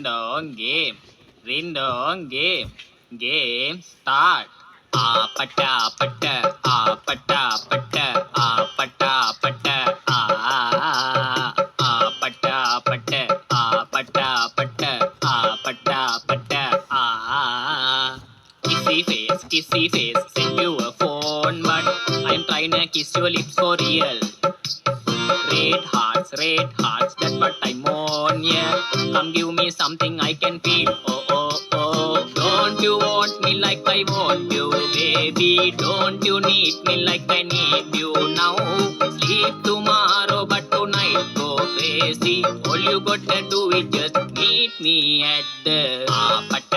dong game. Ring dong game. Game start. Pata pata, pata pata, pata pata, pata pata, pata pata, pata pata, kissy face, send you a phone, but I'm trying to kiss your lips for real. Red hearts, that's what I'm on, yeah. Come give me something I can feel, oh, oh, oh. Don't you want me like I want you, baby? Don't you need me like I need you now? Sleep tomorrow, but tonight go crazy. All you gotta do is just meet me at the